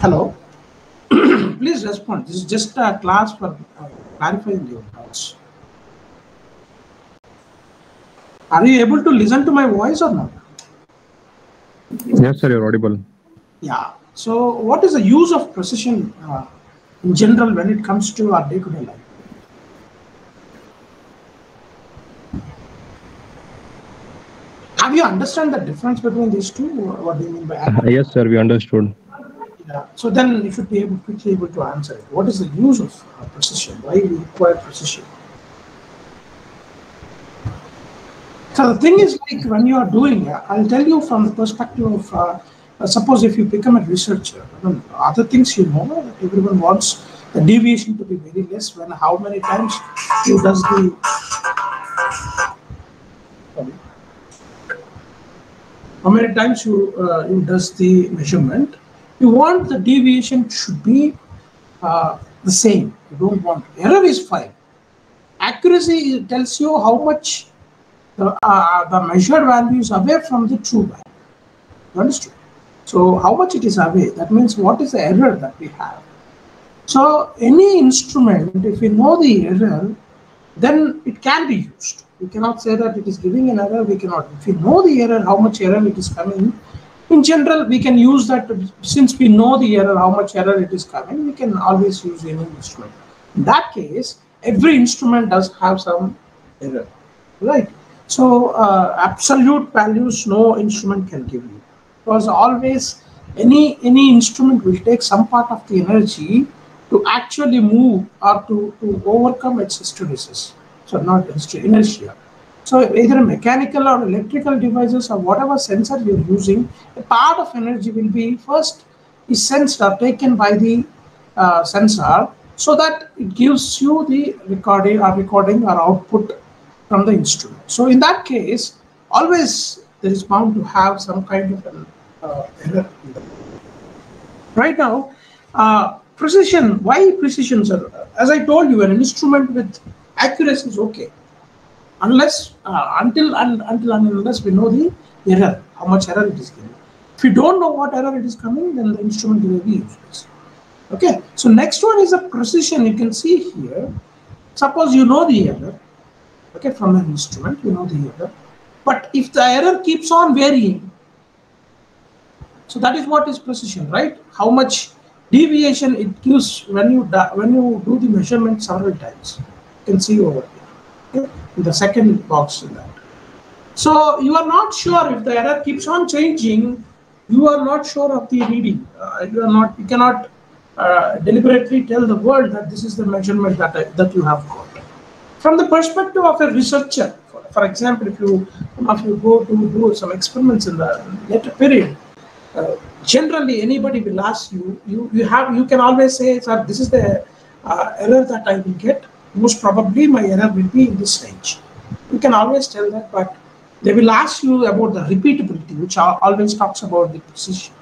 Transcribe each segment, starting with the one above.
Hello. Please respond. This is just a class for clarifying your doubts. Are you able to listen to my voice or not? Yes, sir, you're audible. Yeah. So, what is the use of precision in general when it comes to our day-to-day life? Have you understand the difference between these two? What do you mean by accuracy? Yes, sir, we understood. Yeah. So then you should be quickly able to answer it. What is the use of precision? Why we require precision? So the thing is, like when you are doing, I'll tell you from the perspective of, suppose if you become a researcher, other things that everyone wants the deviation to be very less. When how many times you does the how many times you does the measurement, you want the deviation should be the same. You don't want error is fine. Accuracy tells you how much the measured value is away from the true value. You understood? So how much it is away, that means what is the error that we have. So any instrument, if we know the error, then it can be used. We cannot say that it is giving an error, we cannot. If we know the error, how much error it is coming, in general, we can use that. Since we know the error, how much error it is coming, we can always use any instrument. In that case, every instrument does have some error, right? So absolute values no instrument can give you, because always any instrument will take some part of the energy to actually move or to overcome its hysteresis. So not inertia. So either mechanical or electrical devices or whatever sensor you're using, a part of energy will be first is sensed or taken by the sensor, so that it gives you the recording or output from the instrument. So in that case, always there is bound to have some kind of an error. Right now, precision. Why precision, sir? As I told you, an instrument with accuracy is okay, unless until unless we know the error, how much error it is giving. If we don't know what error it is coming, then the instrument will be useless. Okay. So next one is a precision. You can see here. Suppose you know the error. Okay, from an instrument, you know the error. But if the error keeps on varying, so that is what is precision, right? How much deviation it gives when you do the measurement several times. You can see over here, okay, in the second box in that. So you are not sure if the error keeps on changing. You are not sure of the reading. You cannot deliberately tell the world that this is the measurement that you have got. From the perspective of a researcher, for example, if you go to do some experiments in the later period, generally anybody will ask you. You can always say, sir, this is the error that I will get. Most probably my error will be in this range. You can always tell that, but they will ask you about the repeatability, which always talks about the precision.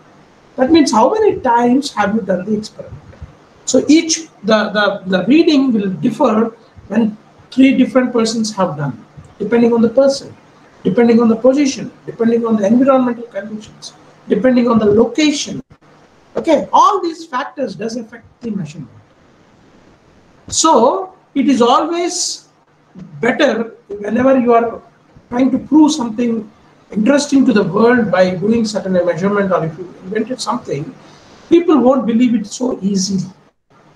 That means how many times have you done the experiment? So each the reading will differ when 3 different persons have done, depending on the person, depending on the position, depending on the environmental conditions, depending on the location. Okay, all these factors does affect the measurement. So it is always better whenever you are trying to prove something interesting to the world by doing certain measurement, or if you invented something, people won't believe it so easily.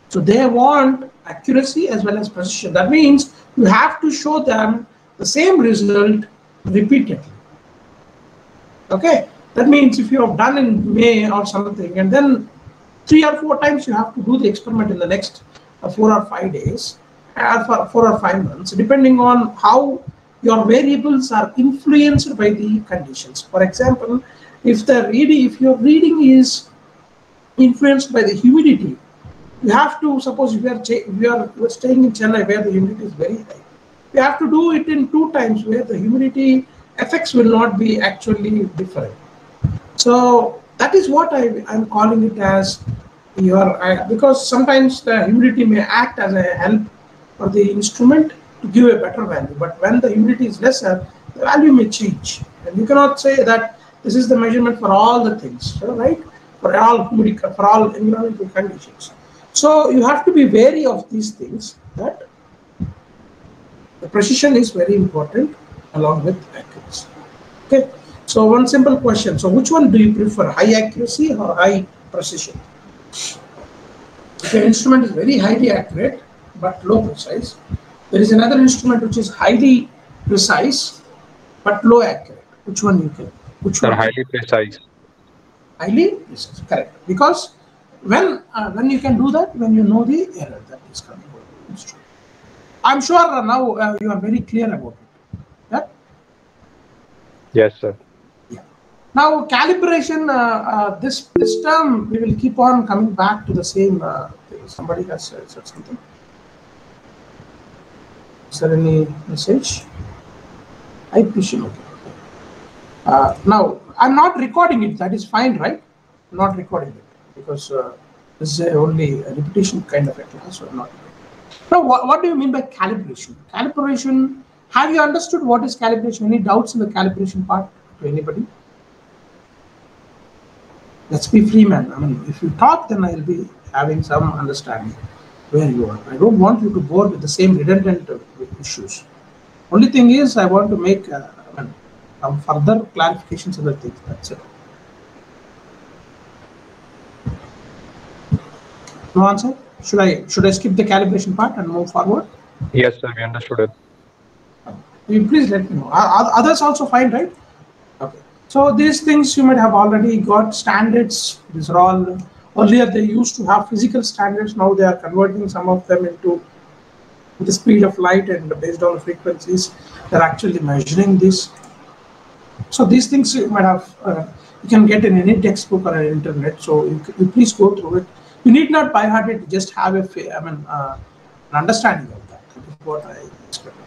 So they want accuracy as well as precision. That means you have to show them the same result repeatedly. Okay, that means if you have done in May or something, and then 3 or 4 times you have to do the experiment in the next 4 or 5 days, or for 4 or 5 months, depending on how your variables are influenced by the conditions. For example, if your reading is influenced by the humidity, you have to, suppose if we are staying in Chennai where the humidity is very high, we have to do it in 2 times where the humidity effects will not be actually different. So that is what I'm calling it as because sometimes the humidity may act as a help for the instrument to give a better value, but when the humidity is lesser, the value may change, and you cannot say that this is the measurement for all the things, right? for all environmental conditions. So you have to be wary of these things, that the precision is very important along with accuracy. Okay, so one simple question. So which one do you prefer, high accuracy or high precision? If your instrument is very highly accurate but low precise, there is another instrument which is highly precise but low accurate. Which one you can? Which one? Highly precise. Highly precise, correct. Because when you can do that, when you know the error that is coming out of the instrument. I'm sure now you are very clear about it. Yeah? Yes, sir. Yeah. Now calibration, this term we will keep on coming back to the same. Somebody has said something. Is there any message? I appreciate it. Now I'm not recording it. That is fine, right? I'm not recording it because this is only a repetition kind of a class. So I'm not. Now, what do you mean by calibration? Calibration. Have you understood what is calibration? Any doubts in the calibration part to anybody? Let's be free, man. I mean, if you talk, then I'll be having some understanding where you are. I don't want you to bore with the same redundant issues. Only thing is, I want to make some further clarifications of the things. That's it. No answer? Should I skip the calibration part and move forward? Yes, sir. We understood it. You please let me know. Are others also fine, right? Okay. So these things you might have already got standards. These are all, earlier they used to have physical standards. Now they are converting some of them into the speed of light, and based on the frequencies, they're actually measuring this. So these things you might have, you can get in any textbook or internet. So you please go through it. You need not by heart it, just have an understanding of that. That is what I expect.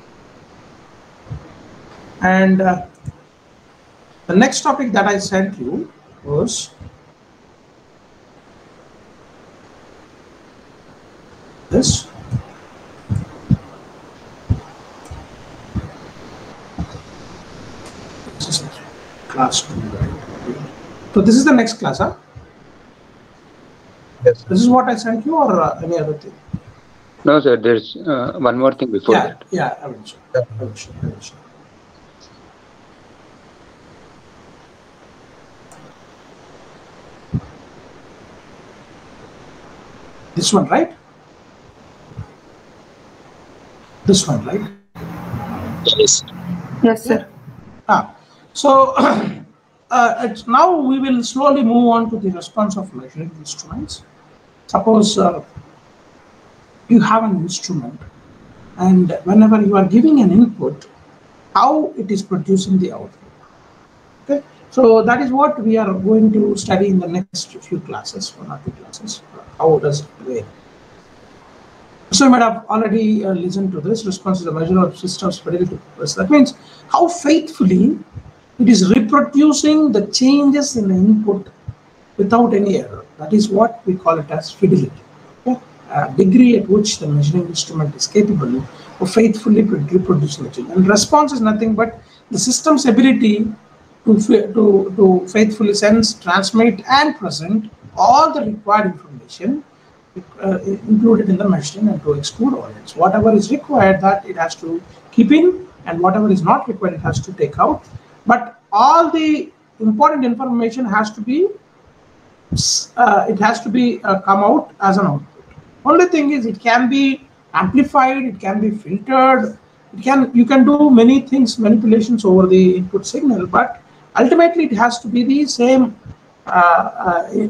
And the next topic that I sent you was this. This is class 2, right? So this is the next class, huh? Yes. This is what I sent you, or any other thing? No, sir. There's one more thing before that. Yeah, I will show. I will show. This one, right? This one, right? Yes. Yes, sir. So now we will slowly move on to the response of measuring instruments. Suppose you have an instrument, and whenever you are giving an input, how it is producing the output. Okay, so that is what we are going to study in the next few classes, 1 or 2 classes. How does it vary? So you might have already listened to this. Response is a measure of system's fidelity. That means how faithfully it is reproducing the changes in the input without any error. That is what we call it as fidelity. Okay? Degree at which the measuring instrument is capable of faithfully reproducing the change. And response is nothing but the system's ability to faithfully sense, transmit, and present all the required information included in the measuring, and to exclude all else. Whatever is required, that it has to keep in, and whatever is not required, it has to take out. But all the important information has to be come out as an output. Only thing is, it can be amplified, it can be filtered, you can do many things, manipulations over the input signal, but ultimately it has to be the same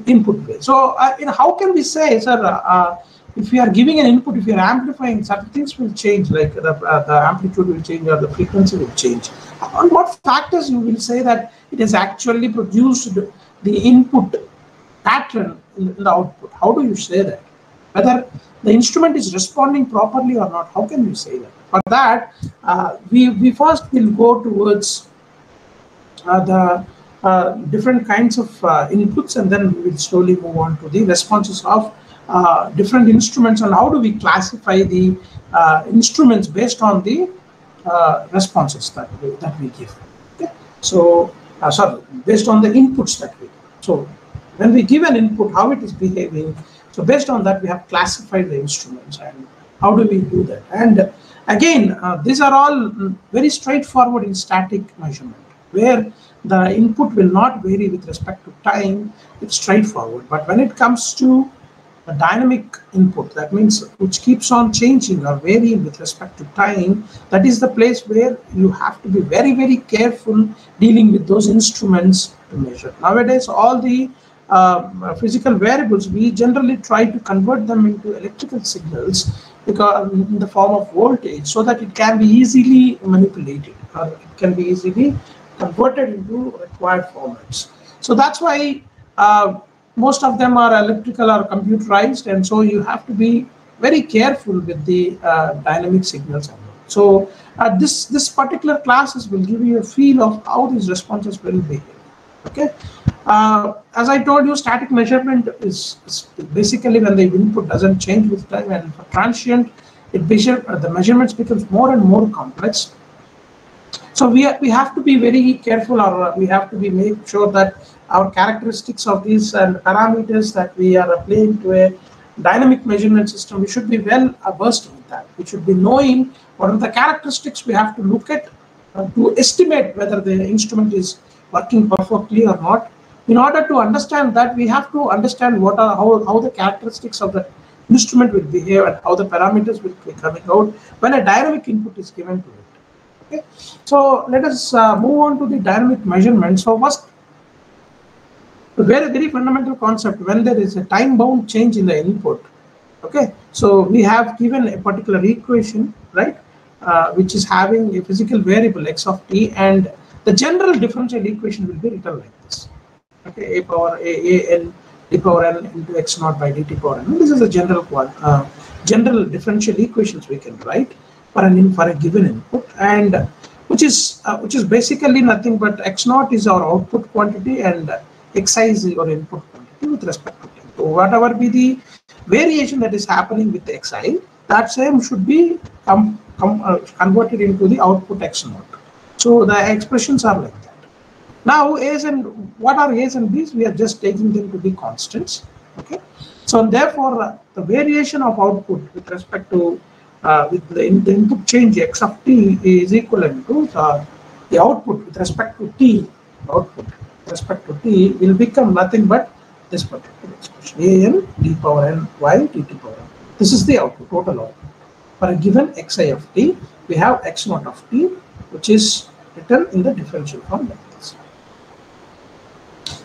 input way. So how can we say, sir, if we are giving an input, if we are amplifying, certain things will change, like the amplitude will change or the frequency will change. On what factors you will say that it has actually produced the input pattern in the output? How do you say that? Whether the instrument is responding properly or not, how can you say that? For that, we first will go towards the different kinds of inputs, and then we will slowly move on to the responses of different instruments, and how do we classify the instruments based on the responses that we give. Okay? So, sorry, based on the inputs that we give. So, when we give an input, how it is behaving. So based on that, we have classified the instruments, and how do we do that? And again, these are all very straightforward in static measurement, where the input will not vary with respect to time. It's straightforward. But when it comes to a dynamic input, that means which keeps on changing or varying with respect to time, that is the place where you have to be very, very careful dealing with those instruments to measure. Nowadays, all the physical variables, we generally try to convert them into electrical signals because in the form of voltage, so that it can be easily manipulated, or it can be easily converted into required formats. So that's why most of them are electrical or computerized, and so you have to be very careful with the dynamic signals. So this particular classes will give you a feel of how these responses will behave. Okay, as I told you, static measurement is basically when the input doesn't change with time, and for transient, the measurements becomes more and more complex. So we have to be very careful, or we have to make sure that our characteristics of these and parameters that we are applying to a dynamic measurement system, we should be well versed with that. We should be knowing what are the characteristics we have to look at to estimate whether the instrument is working perfectly or not. In order to understand that, we have to understand how the characteristics of the instrument will behave and how the parameters will be coming out when a dynamic input is given to it. Okay, so let us move on to the dynamic measurement. So first, a very fundamental concept, when there is a time-bound change in the input. Okay, so we have given a particular equation, right, which is having a physical variable x of t, and the general differential equation will be written like this. Okay, a power n d power n into x naught by dt power n. This is a general differential equations we can write for a given input, and which is basically nothing but x naught is our output quantity and xi is your input quantity with respect to time. So whatever be the variation that is happening with the xi, that same should be converted into the output x naught. So the expressions are like that. Now a's and what are a's and b's? We are just taking them to be constants. Okay. So therefore the variation of output with respect to with the input change x of t is equivalent to the output with respect to t. Output with respect to t will become nothing but this particular expression, a n d power n y dt power n. This is the output, total output. For a given xi of t, we have x naught of t, which is written in the differential form like this.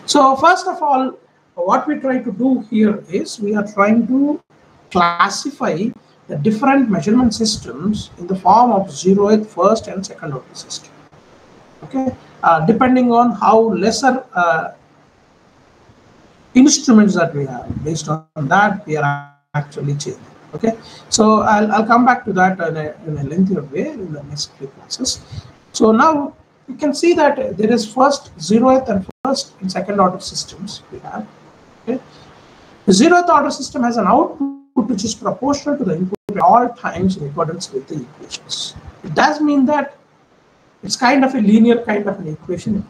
So first of all, what we try to do here is we are trying to classify the different measurement systems in the form of zeroth, first, and second order system. Okay, depending on how lesser instruments that we have, based on that we are actually changing. Okay, so I'll come back to that in a lengthier way in the next few classes. So now you can see that there is first, zeroth, and first and second order systems we have. Okay, the zeroth order system has an output which is proportional to the input at all times in accordance with the equations. It does mean that it's kind of a linear kind of an equation.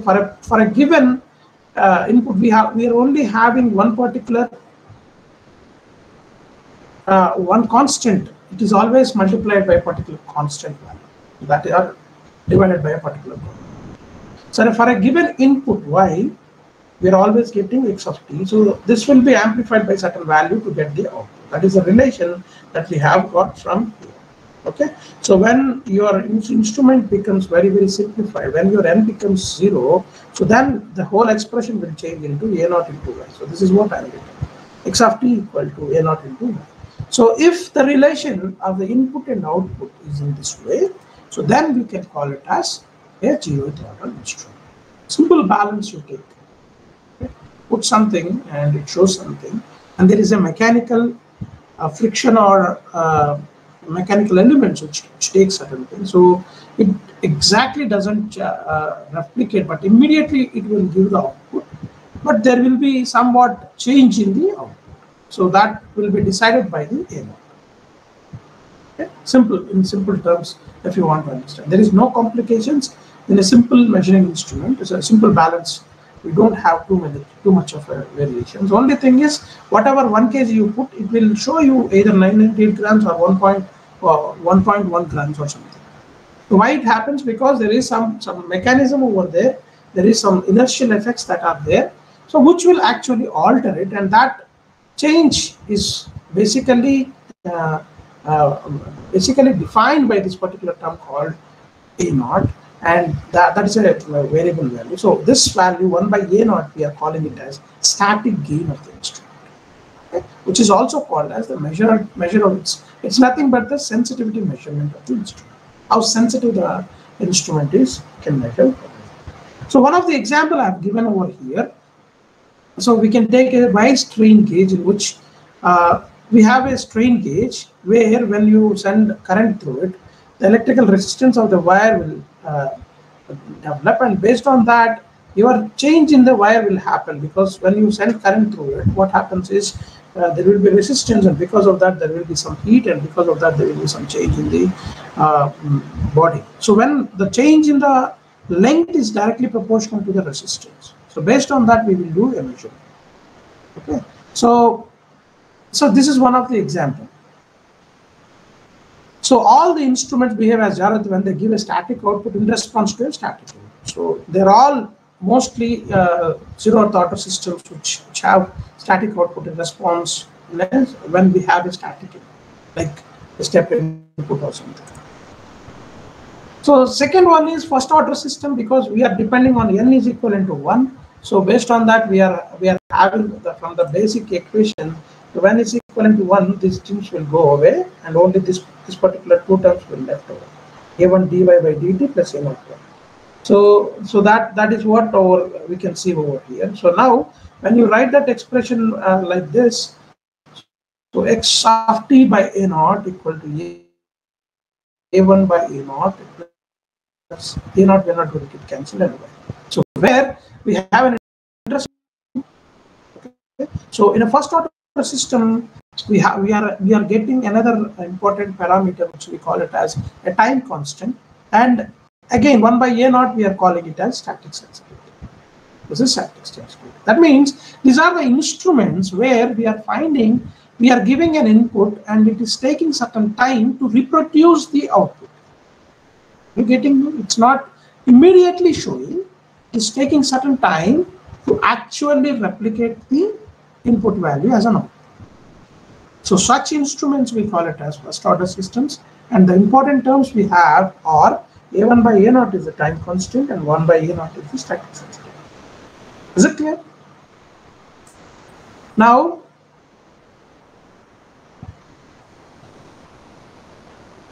For a given input, we are only having one particular one constant. It is always multiplied by a particular constant value that are divided by a particular value. So for a given input y, we are always getting x of t. So this will be amplified by certain value to get the output. That is a relation that we have got from here. Okay. So when your instrument becomes very simplified, when your n becomes 0, so then the whole expression will change into a naught into y. So this is what I am getting. X of t equal to a naught into y. So if the relation of the input and output is in this way, so then we can call it as a zeroth order instrument. Simple balance you take. Okay. Put something and it shows something, and there is a mechanical friction or mechanical elements which takes certain things. So it exactly doesn't replicate, but immediately it will give the output. But there will be somewhat change in the output. So that will be decided by the A naught. Okay? In simple terms, if you want to understand. There is no complications in a simple measuring instrument. It's a simple balance We don't have too much of a variations. Only thing is, whatever 1 kg you put, it will show you either 998 grams or 1.1 grams or something. So why it happens? Because there is some mechanism over there. There is some inertial effects that are there, so which will actually alter it, and that change is basically defined by this particular term called A naught, and that is a variable value. So this value 1 by A naught, we are calling it as static gain of the instrument, okay? Which is also called as the measure of it's nothing but the sensitivity measurement of the instrument. How sensitive the instrument is can measure. So one of the example I have given over here. So we can take a wire strain gauge in which we have a strain gauge where when you send current through it, the electrical resistance of the wire will develop, and based on that, your change in the wire will happen, because when you send current through it, what happens is there will be resistance, and because of that there will be some heat, and because of that there will be some change in the body. So when the change in the length is directly proportional to the resistance, so based on that we will do a measurement. Okay, so this is one of the example. So all the instruments behave as Jared when they give a static output in response to a static input. So they're all mostly zeroth order systems which have static output in response when we have a static input, like a step input or something. So second one is first order system, because we are depending on n is equivalent to 1. So based on that, we are having from the basic equation, when it's equivalent to 1, these things will go away, and only this particular two terms will left over. A1 dy by dt plus a0. So that is what we can see over here. So now when you write that expression like this, so x of t by a0 equal to a1 by a0 plus a0, we're not going to get cancelled anyway. So where we have an interest. Okay. So in a first order system, we are getting another important parameter which we call it as a time constant, and again 1 by a0 we are calling it as static sensitivity. This is static sensitivity. That means these are the instruments where we are giving an input and it is taking certain time to reproduce the output. You're getting, it's not immediately showing, it's taking certain time to actually replicate the input value as an output. So such instruments we call it as first order systems, and the important terms we have are a1 by a0 is the time constant and 1 by a0 is the static sensitivity. Is it clear? Now,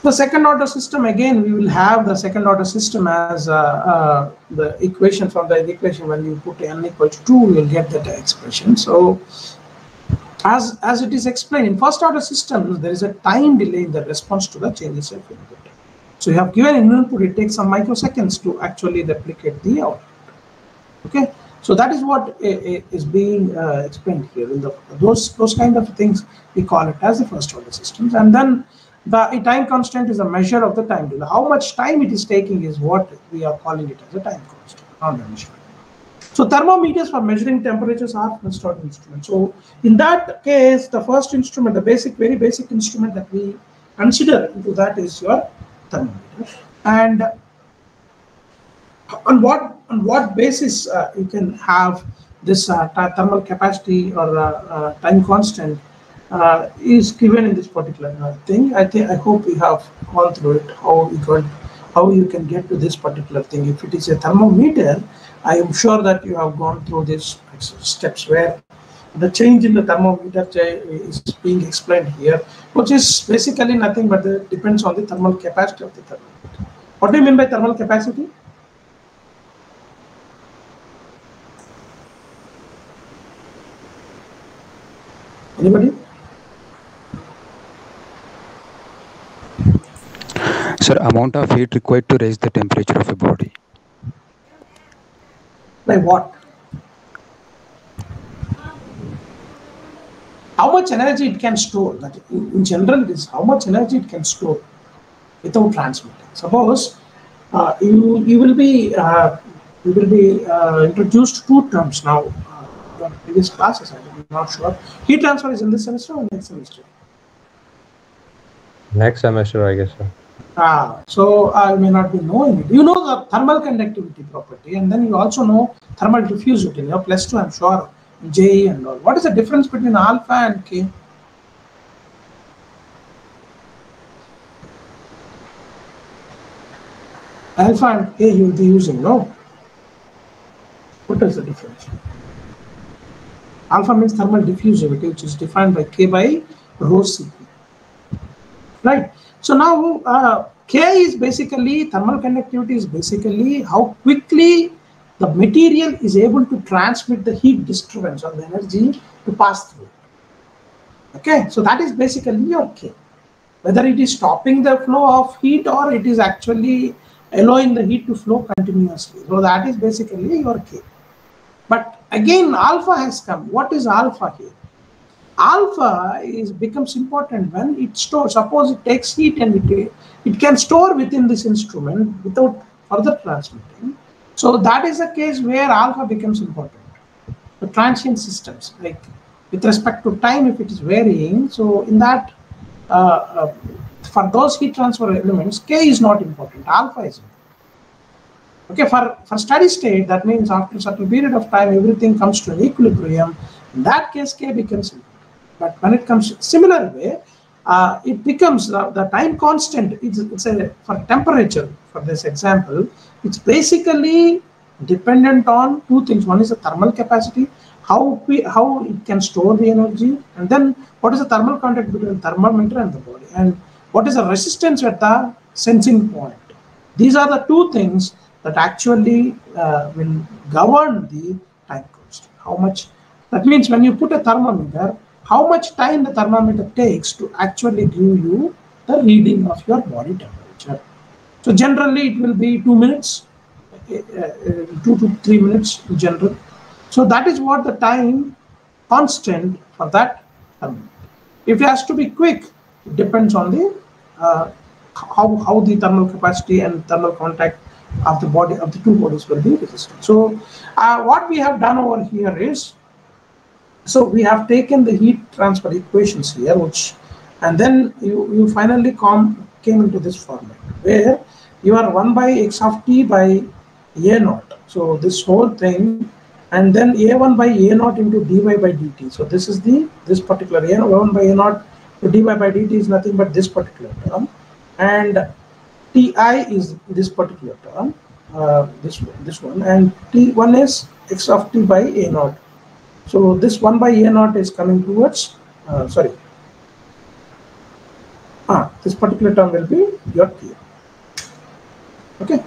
the second order system, again we will have the second order system as the equation. From the equation, when you put n equals to 2, you will get that expression. So as it is explained in first order systems, there is a time delay in the response to the changes of input. So you have given an input, it takes some microseconds to actually replicate the output. Okay, so that is what is being explained here. In those kind of things we call it as the first order systems, and then the time constant is a measure of the time delay. How much time it is taking is what we are calling it as a time constant, not a measure. So thermometers for measuring temperatures are first order instruments. So in that case, the first instrument, the very basic instrument that we consider into that is your thermometer. And on what basis you can have this thermal capacity or time constant is given in this particular thing. I hope we have gone through it, how you can get to this particular thing. If it is a thermometer, I am sure that you have gone through these steps where the change in the thermometer is being explained here, which is basically nothing but depends on the thermal capacity of the thermometer. What do you mean by thermal capacity? Anybody? Sir, amount of heat required to raise the temperature of a body. By what? How much energy it can store? That in general, it is how much energy it can store without transmitting. Suppose you will be we will be introduced two terms now in previous classes. I'm not sure. Heat transfer is in this semester or next semester? Next semester, I guess, sir. So I may not be knowing it. You know the thermal conductivity property, and then you also know thermal diffusivity. You know, +2, I'm sure, JE and all. What is the difference between alpha and K? Alpha and K you will be using, no? What is the difference? Alpha means thermal diffusivity, which is defined by K by rho Cp. Right. So now K is basically, thermal conductivity is basically how quickly the material is able to transmit the heat disturbance or the energy to pass through. Okay, so that is basically your K. Whether it is stopping the flow of heat or it is actually allowing the heat to flow continuously. So that is basically your K. But again, alpha has come. What is alpha here? Alpha becomes important when it stores. Suppose it takes heat and it can store within this instrument without further transmitting. So that is a case where alpha becomes important. The transient systems, like with respect to time, if it is varying, so in that, for those heat transfer elements, K is not important, alpha is important. Okay, for steady state, that means after a certain period of time, everything comes to an equilibrium. In that case, K becomes important. But when it comes similar way, it becomes the time constant. It's for temperature, for this example, it's basically dependent on two things. One is the thermal capacity, how it can store the energy, and then what is the thermal contact between the thermometer and the body, and what is the resistance at the sensing point. These are the two things that actually will govern the time constant. How much, that means when you put a thermometer, how much time the thermometer takes to actually give you the reading of your body temperature. So generally it will be 2 minutes, 2 to 3 minutes in general. So that is what the time constant for that thermometer. If it has to be quick, it depends on the how the thermal capacity and thermal contact of the body, of the two bodies, will be resistant. So what we have done over here is, so we have taken the heat transfer equations here, and then you finally came into this format where you are 1 by x of t by a naught. So this whole thing, and then a1 by a naught into dy by dt. So this is this particular a1 by a naught to dy by dt is nothing but this particular term, and ti is this particular term, this one, and t1 is x of t by a naught. So this 1 by a naught is coming towards, this particular term will be your T. Okay.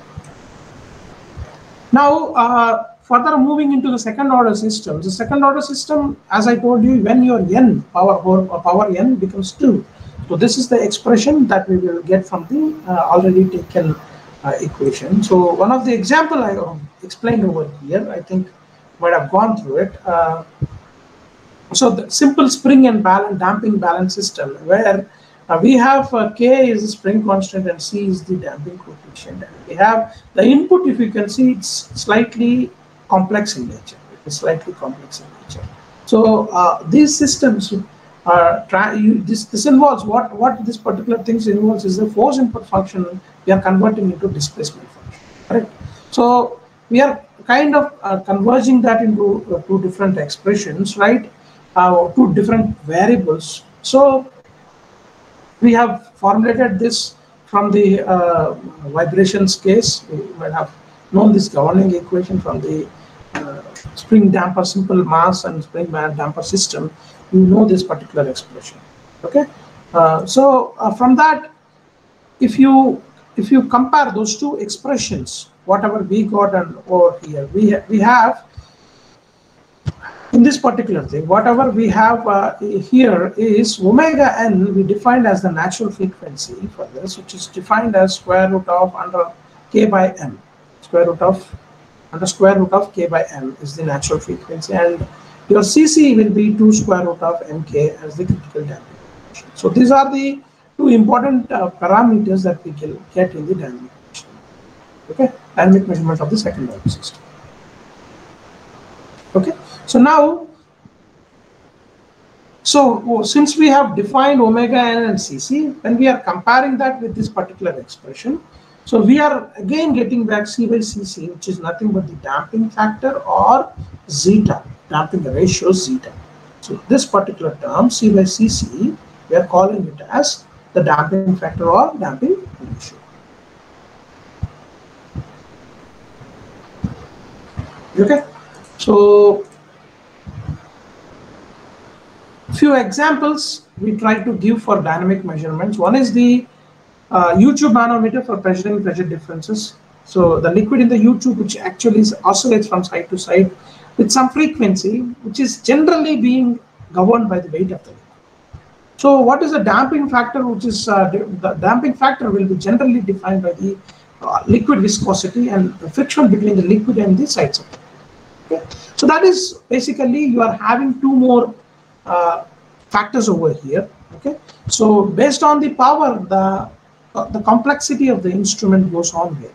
Now, further moving into the second order system. The second order system, as I told you, when your n power n becomes 2. So this is the expression that we will get from the already taken equation. So one of the example I explained over here, I think might have gone through it. So the simple spring and damping balance system, where we have K is the spring constant and C is the damping coefficient. And we have the input, if you can see, it's slightly complex in nature. It's slightly complex in nature. So these systems this involves what this particular things involves is the force input function we are converting into displacement function. Correct. So we are kind of converging that into two different expressions, right? Two different variables. So we have formulated this from the vibrations case. We might have known this governing equation from the spring damper simple mass and spring damper system. You know this particular expression. Okay. From that, if you compare those two expressions, whatever we got and over here, we have in this particular thing, whatever we have here is omega n we defined as the natural frequency for this, which is defined as square root of under k by m. Square root of k by m is the natural frequency, and your Cc will be 2 square root of mk as the critical damping coefficient. So these are the two important parameters that we can get in the dynamic measurement. Okay, dynamic measurement of the second order system. Okay, so now, since we have defined omega n and Cc, when we are comparing that with this particular expression, so we are again getting back C by Cc, which is nothing but the damping factor or zeta, damping ratio zeta. So this particular term, C by Cc, we are calling it as the damping factor or damping ratio. Okay, so few examples we try to give for dynamic measurements. One is the U-tube manometer for measuring pressure differences. So the liquid in the U-tube, which actually oscillates from side to side with some frequency, which is generally being governed by the weight of the liquid. So what is the damping factor? Which is the damping factor will be generally defined by the liquid viscosity and the friction between the liquid and the sides of it. Okay. So that is basically you are having two more factors over here. Okay, so based on the power, the complexity of the instrument goes on here.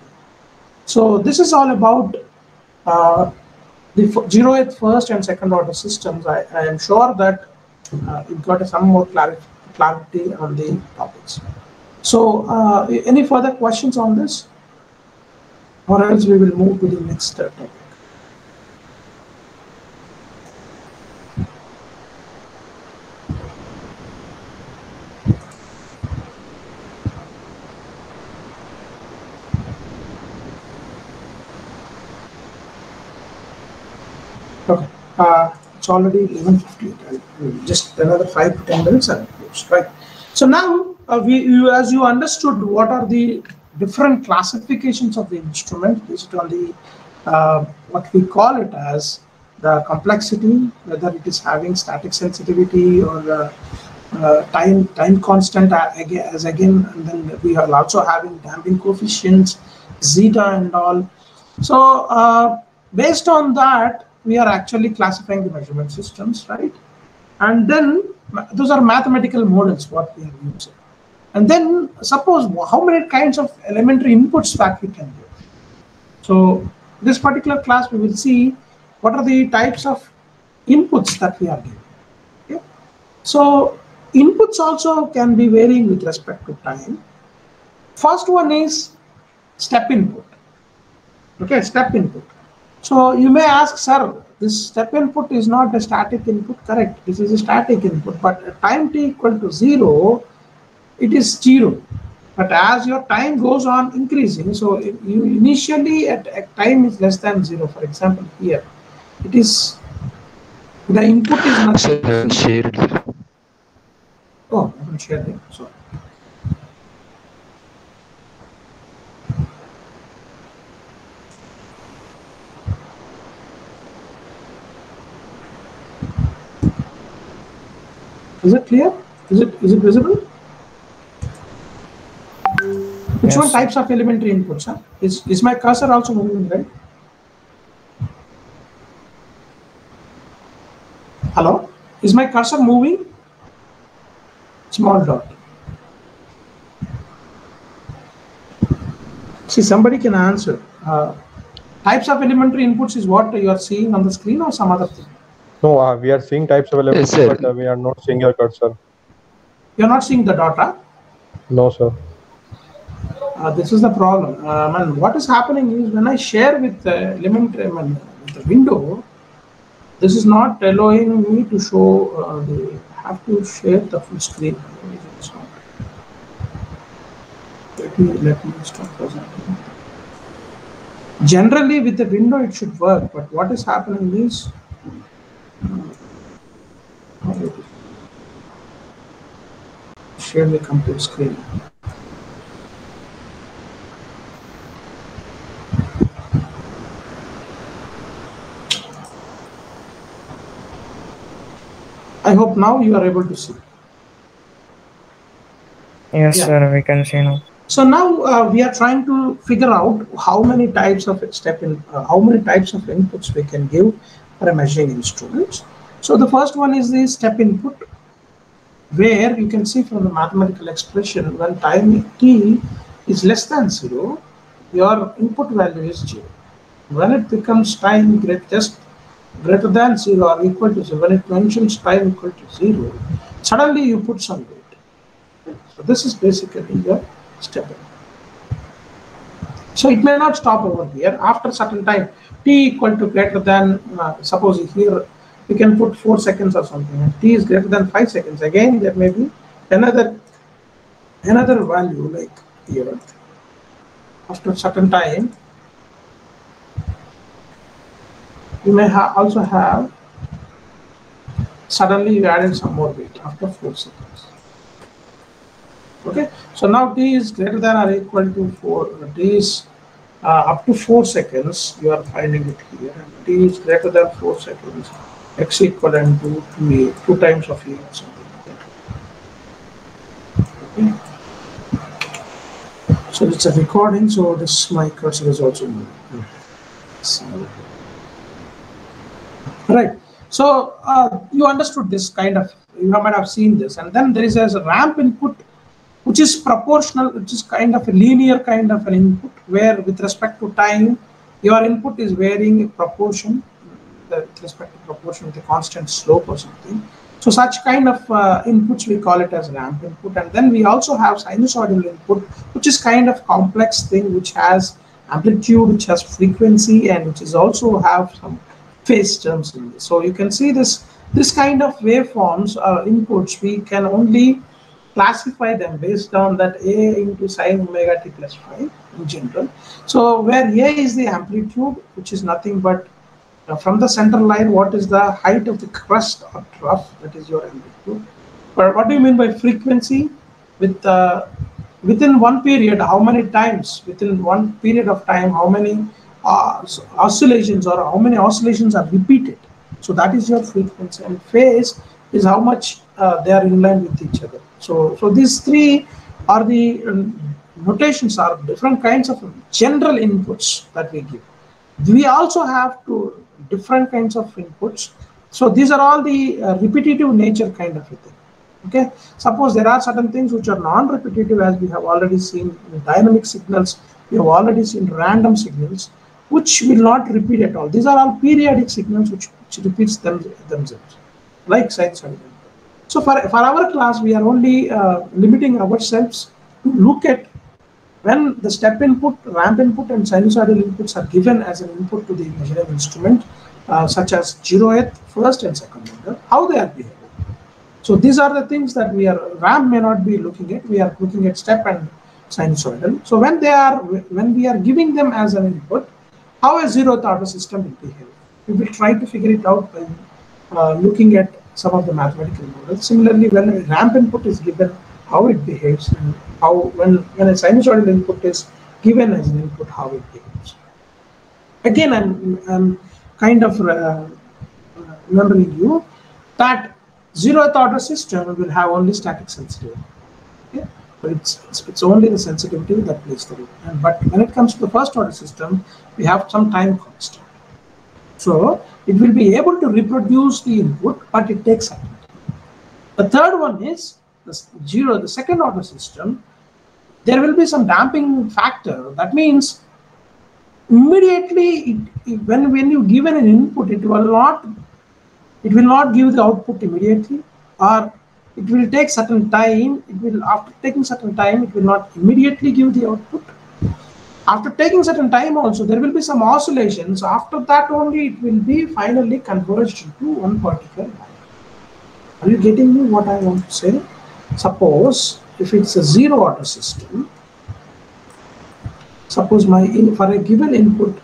So this is all about the 0th first and second order systems. I am sure that you've got some more clarity on the topics. So any further questions on this, or else we will move to the next topic. Okay, it's already 11:58. Just another 5 to 10 minutes and close, right? So now, as you understood, what are the different classifications of the instrument based on the what we call it as the complexity, whether it is having static sensitivity or time constant again, and then we are also having damping coefficients, zeta and all. So based on that, we are actually classifying the measurement systems, right? And then those are mathematical models what we are using. And then suppose how many kinds of elementary inputs that we can give. So this particular class we will see what are the types of inputs that we are giving. Okay? So inputs also can be varying with respect to time. First one is step input. Okay, step input. So you may ask, sir, this step input is not a static input. Correct, this is a static input, but at time t equal to 0, it is 0. But as your time goes on increasing, so you initially at time is less than 0. For example, here, it is, the input is not shared. Oh, I haven't shared it. Sorry. Is it clear? Is it visible? Which one types of elementary inputs? Huh? Is my cursor also moving, right? Hello? Is my cursor moving? Small dot. See, somebody can answer. Types of elementary inputs is what you are seeing on the screen or some other thing? No, we are seeing types of elements, Yes, but we are not seeing your cursor. You're not seeing the dot, huh? No, sir. This is the problem. Man, what is happening is when I share with the elementary, with the window, this is not allowing me to show I have to share the full screen. It's not. Let me start presenting. Generally, with the window, it should work, but what is happening is share the complete screen. I hope now you are able to see. Yes, sir, we can see now. So now we are trying to figure out how many types of how many types of inputs we can give for a measuring instrument. So the first one is the step input, where you can see from the mathematical expression when time t is less than 0, your input value is 0. When it becomes time great, just greater than 0 or equal to 0, when it mentions time equal to 0, suddenly you put some weight. So this is basically your step in. So it may not stop over here. After certain time, t equal to greater than, suppose here we can put 4 seconds or something, and t is greater than 5 seconds. Again, there may be another value like here. After certain time, you may also have, suddenly you added some more weight after 4 seconds. Okay, so now t is greater than or equal to 4, t is up to 4 seconds, you are finding it here, and t is greater than 4 seconds, x equivalent to 2 times of a or something like that. Okay. So it's a recording, so this my cursor is also moving. So, right. So you understood this kind of, you might have seen this, and then there is a ramp input which is proportional, which is kind of a linear kind of an input, where with respect to time, your input is varying in proportion, with respect to proportion with a constant slope or something. So such kind of inputs, we call it as ramp input. And then we also have sinusoidal input, which is kind of complex thing, which has amplitude, which has frequency, and which is also have some phase terms in this. So you can see this kind of waveforms or inputs, we can only classify them based on that A into sine omega t plus phi in general. So where A is the amplitude, which is nothing but from the center line, what is the height of the crust or trough, that is your amplitude. But what do you mean by frequency? With within one period, how many times, within one period of time, how many oscillations or how many oscillations are repeated. So that is your frequency, and phase is how much they are in line with each other. So these three are the notations, are different kinds of general inputs that we give. We also have different kinds of inputs. So these are all the repetitive nature kind of a thing. Okay. Suppose there are certain things which are non-repetitive, as we have already seen in dynamic signals. We have already seen random signals, which will not repeat at all. These are all periodic signals which repeats themselves, like sinusoidal. So for our class, we are only limiting ourselves to look at when the step input, ramp input, and sinusoidal inputs are given as an input to the measuring instrument, such as 0th, first, and second order, how they are behaving. So these are the things that ramp may not be looking at. We are looking at step and sinusoidal. So when we are giving them as an input, how a 0th order system will behave. We will try to figure it out by looking at some of the mathematical models. Similarly, when a ramp input is given, how it behaves, and how when a sinusoidal input is given as an input, how it behaves. Again, I'm kind of remembering you that 0th order system will have only static sensitivity. Okay? But it's only the sensitivity that plays the role. But when it comes to the first order system, we have some time constant. So it will be able to reproduce the input, but it takes some time. The third one is the second order system. There will be some damping factor. That means immediately when you give an input, it will not give the output immediately, or it will take certain time. After taking certain time, it will not immediately give the output. After taking certain time also, there will be some oscillations. After that only, it will be finally converged into one particular value. Are you getting me what I want to say? Suppose if it's a 0 order system, suppose for a given input,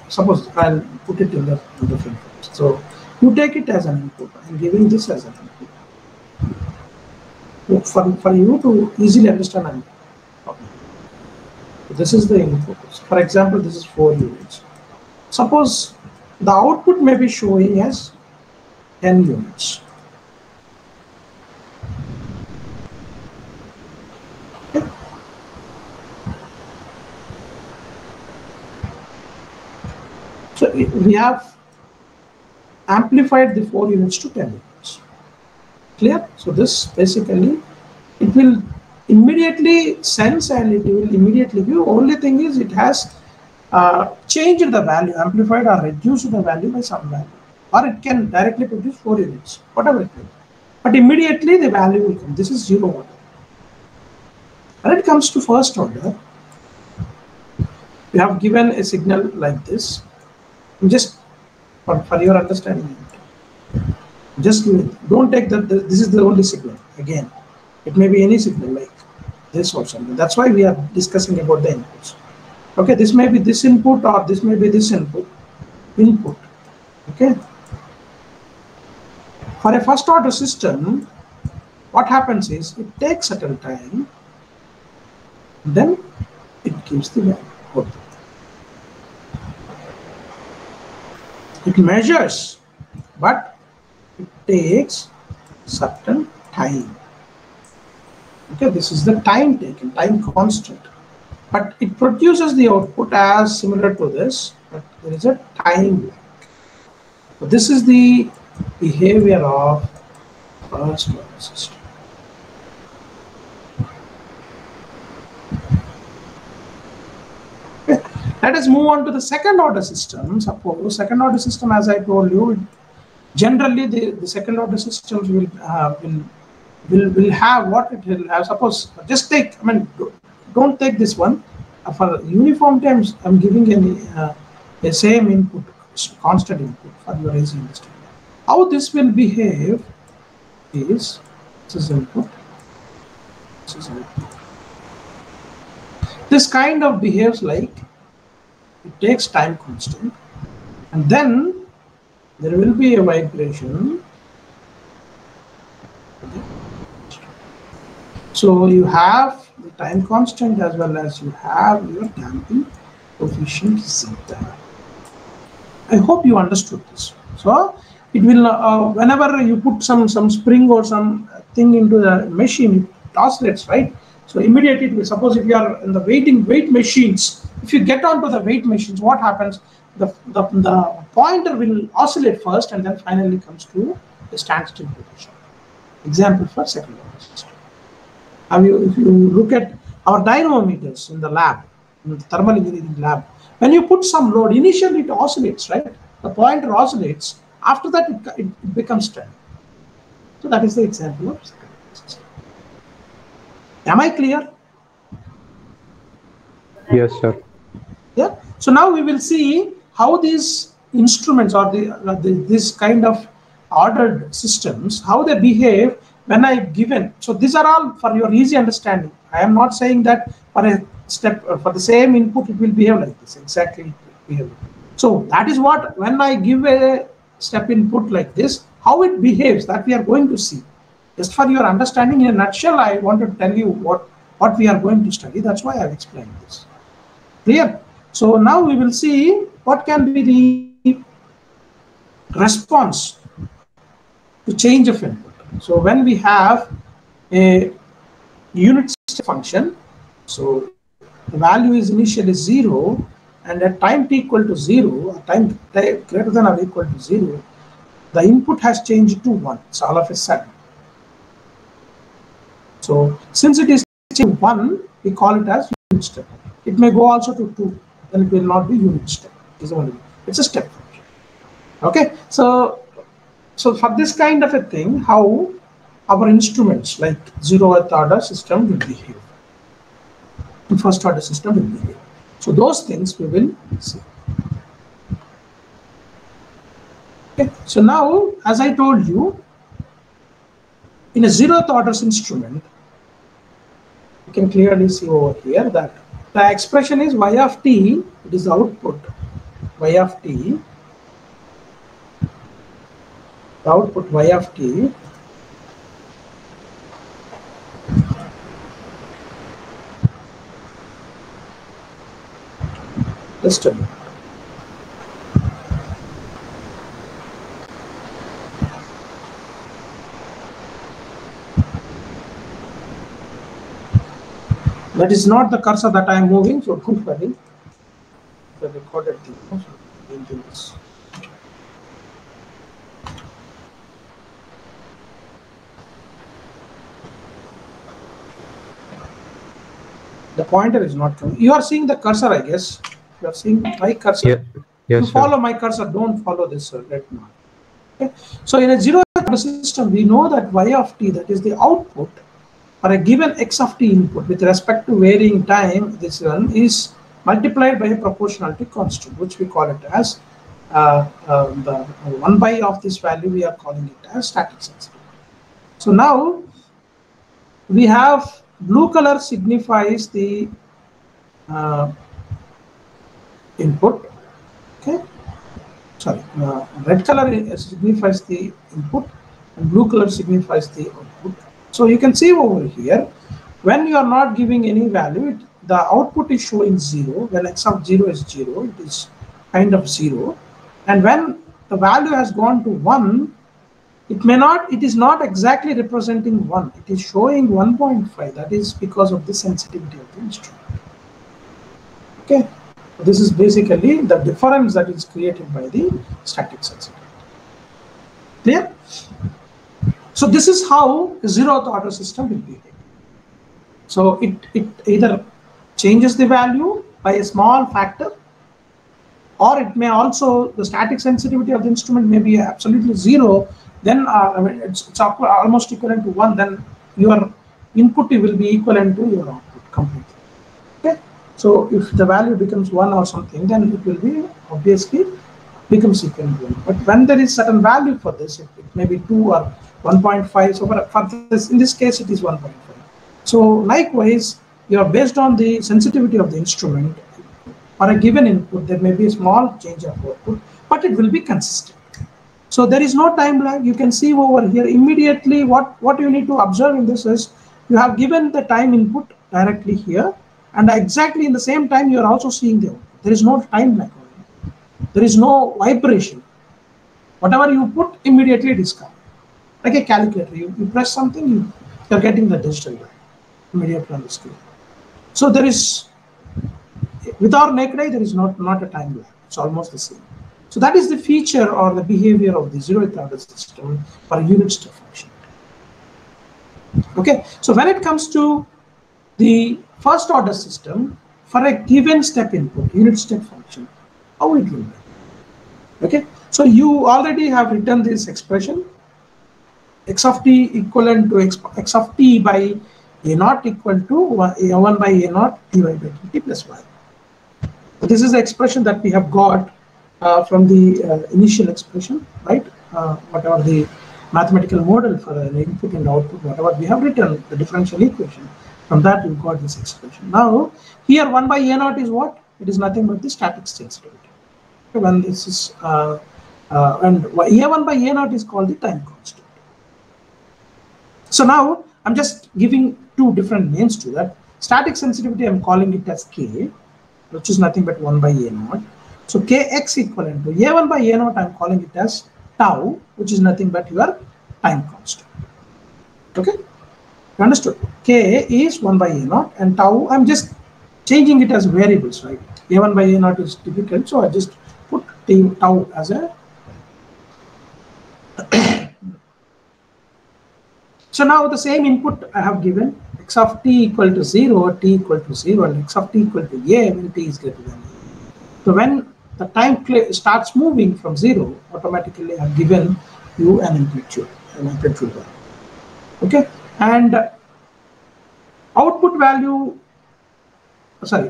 suppose I'll put it in the different forms. So you take it as an input. I'm giving this as an input. For you to easily understand, I'm talking. This is the input. For example, this is 4 units. Suppose the output may be showing as 10 units. Okay. So we have amplified the 4 units to 10 units. Clear? So this basically, it will immediately sense and it will immediately give. Only thing is it has changed the value, amplified or reduced the value by some value. or it can directly produce 4 units, whatever it may be. But immediately the value will come. This is 0 order. When it comes to first order, we have given a signal like this. Just for your understanding, just don't take that this is the only signal. Again, it may be any signal like this or something. That's why we are discussing about the inputs. Okay, this may be this input or this may be this input. Okay. For a first order system, what happens is it takes certain time, then it gives the value. It measures, but it takes certain time. Okay, this is the time taken, time constant. But it produces the output as similar to this, but there is a time lag. So this is the behavior of first order system. Okay. Let us move on to the second order system. Suppose second order system, as I told you, generally the second order systems will have what it will have. Suppose just take, I mean, don't take this one. For uniform times, I'm giving a same input, constant input for your AC industry. How this will behave is this is input, this is output. This kind of behaves like it takes time constant, and then there will be a vibration. So you have the time constant as well as you have your damping coefficient zeta. I hope you understood this. So it will whenever you put some spring or some thing into the machine, it oscillates, right? So immediately it will, suppose if you are in the weight machines, if you get onto the weight machines, what happens? The pointer will oscillate first and then finally comes to a standstill position. Example for second order system. If you look at our dynamometers in the lab, in the thermal engineering lab, when you put some load, initially it oscillates, right? The pointer oscillates. After that, it becomes steady. So that is the example of second order system. Am I clear? Yes, sir. Yeah. So now we will see how these instruments or this kind of ordered systems, how they behave when I given. So these are all for your easy understanding. I am not saying that for a step for the same input it will behave like this exactly. So that is what, when I give a step input like this, how it behaves, that we are going to see. Just for your understanding, in a nutshell, I want to tell you what we are going to study. That's why I have explained this. Clear? So now we will see what can be the response to change of input. So when we have a unit step function, so the value is initially 0, and at time t equal to 0, a time greater than or equal to 0, the input has changed to 1. So all of a sudden. So since it is 1, we call it as unit step. It may go also to 2, then it will not be unit step. It's a step function. Okay, so for this kind of a thing, how our instruments like 0th order system will behave, and first order system will behave. So those things we will see. Okay, so now, as I told you, in a 0th order instrument, you can clearly see over here that the expression is y of t, it is the output, y of t, the output y of t just a minute. That is not the cursor that I am moving, so don't worry. The recorded thing. So the pointer is not coming. You are seeing the cursor, I guess. You are seeing my cursor. Yeah. Yes, you follow my cursor, don't follow this red mark. Okay? So in a zeroth order system, we know that y of t, that is the output for a given x of t input with respect to varying time, this one is multiplied by a proportionality constant, which we call it as the 1 by of this value, we are calling it as static sensitivity. So now we have blue color signifies the input, okay, sorry, red color signifies the input and blue color signifies the output. So you can see over here, when you are not giving any value, the output is showing 0. When x of 0 is 0, it is kind of 0, and when the value has gone to 1, it is not exactly representing 1, it is showing 1.5. That is because of the sensitivity of the instrument. Okay, this is basically the difference that is created by the static sensitivity. Clear? So this is how a zeroth order system will behave. So it either changes the value by a small factor, or it may also, the static sensitivity of the instrument may be absolutely 0, then it's almost equivalent to 1, then your input will be equivalent to your output completely. Okay, so if the value becomes 1 or something, then it will be obviously becomes equivalent to 1. But when there is certain value for this, it may be 2 or 1.5. So for this, in this case, it is 1.5. So likewise, you are based on the sensitivity of the instrument. For a given input, there may be a small change of output, but it will be consistent. So there is no time lag. You can see over here immediately what you need to observe in this is you have given the time input directly here, and exactly in the same time you are also seeing the output. There is no time lag. There is no vibration. Whatever you put, immediately it is coming. Like a calculator, you press something, you are getting the digital value immediately on the screen. So there is, with our naked eye, there is not a time lag. It's almost the same. So that is the feature or the behavior of the zeroth order system for a unit step function. Okay, so when it comes to the first order system, for a given step input, unit step function, how it will be? Okay, so you already have written this expression, x of t equivalent to x of t by a naught equal to 1 by a naught dy by dt plus y. So this is the expression that we have got from the initial expression, right? Whatever the mathematical model for an input and output, whatever we have written, the differential equation, from that we got this expression. Now, here 1 by a naught is what? It is nothing but the static sensitivity. When this is, and a1 by a naught is called the time constant. So now, I'm just giving two different names to that. Static sensitivity, I'm calling it as K, which is nothing but 1 by a naught. So Kx equivalent to a1 by a naught, I'm calling it as tau, which is nothing but your time constant. Okay, understood? K is 1 by a naught and tau, I'm just changing it as variables, right? a1 by a naught is difficult, so I just put tau as a. So now the same input I have given, x of t equal to 0, t equal to 0, and x of t equal to a when t is greater than a. So when the time starts moving from 0, automatically I have given you an amplitude value. Okay, and output value, sorry,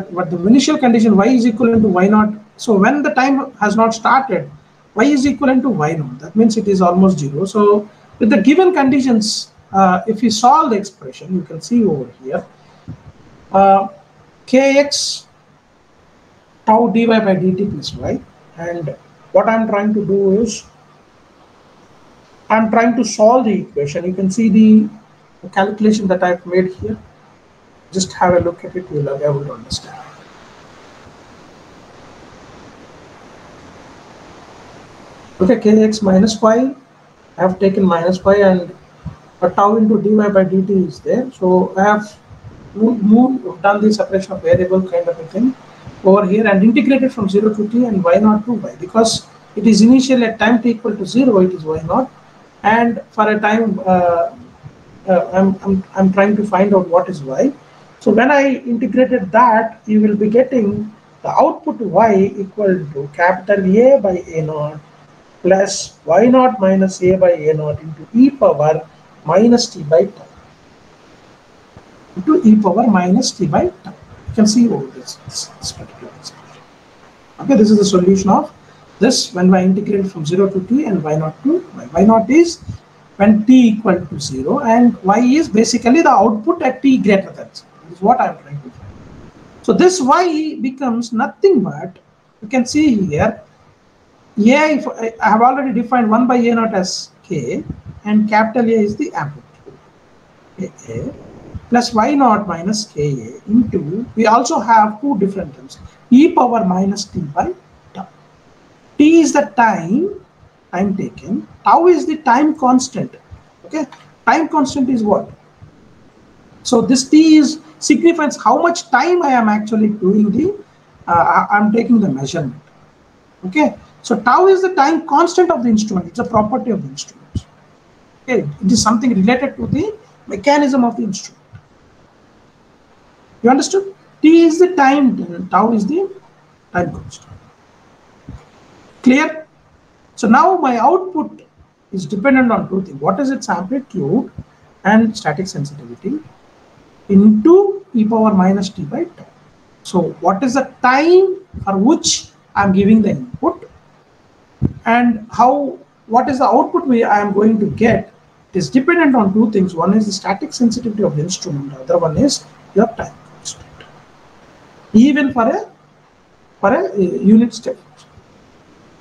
what the initial condition y is equivalent to y naught. So when the time has not started, y is equivalent to y naught. That means it is almost 0. So with the given conditions, if we solve the expression, you can see over here, kx tau dy by dt plus y, and what I'm trying to do is, I'm trying to solve the equation. You can see the calculation that I've made here. Just have a look at it, you'll be able to understand. Okay, kx minus y, I have taken minus y, and a tau into dy by dt is there. So I have done the separation of variable kind of a thing over here and integrated from 0 to t and y naught to y, because it is initially at time t equal to 0, it is y naught, and for a time I'm trying to find out what is y. So when I integrated that, you will be getting the output y equal to capital A by a naught plus y naught minus a by a naught into e power minus t by tau. Into e power minus t by tau. You can see over this particular expression. Okay, this is the solution of this when I integrate from 0 to t and y naught to y. Y naught is when t equal to 0 and y is basically the output at t greater than 0. This is what I am trying to find. So this y becomes nothing but, you can see here, I have already defined 1 by a naught as k and capital A is the amplitude. A plus y naught minus ka into, we also have two different terms, e power minus t by tau. T is the time taken, tau is the time constant. Okay, time constant is what? So this t is signifies how much time I am actually doing the, I'm taking the measurement. Okay, so tau is the time constant of the instrument. It's a property of the instrument. Okay, it is something related to the mechanism of the instrument. You understood? T is the time, tau is the time constant. Clear? So now my output is dependent on two things. What is its amplitude and static sensitivity into e power minus t by tau. So what is the time for which I am giving the input and what is the output I am going to get? It is dependent on two things. One is the static sensitivity of the instrument. The other one is your time constant. Even for a unit step.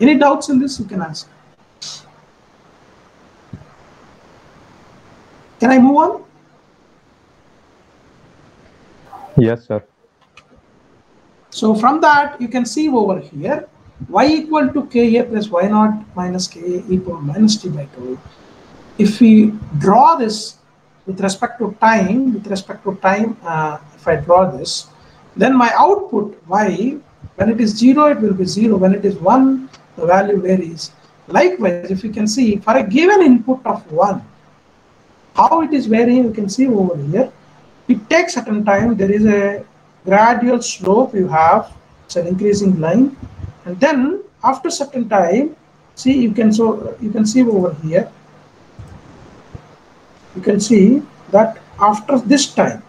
Any doubts in this? You can ask. Can I move on? Yes, sir. So from that, you can see over here, y equal to ka plus y naught minus ka e power minus t by tau. If we draw this with respect to time, if I draw this, then my output y, when it is 0, it will be 0. When it is 1, the value varies. Likewise, if you can see, for a given input of 1, how it is varying, you can see over here. It takes certain time. There is a gradual slope you have. It's an increasing line. And then after certain time, see, you can see over here. You can see that after this time,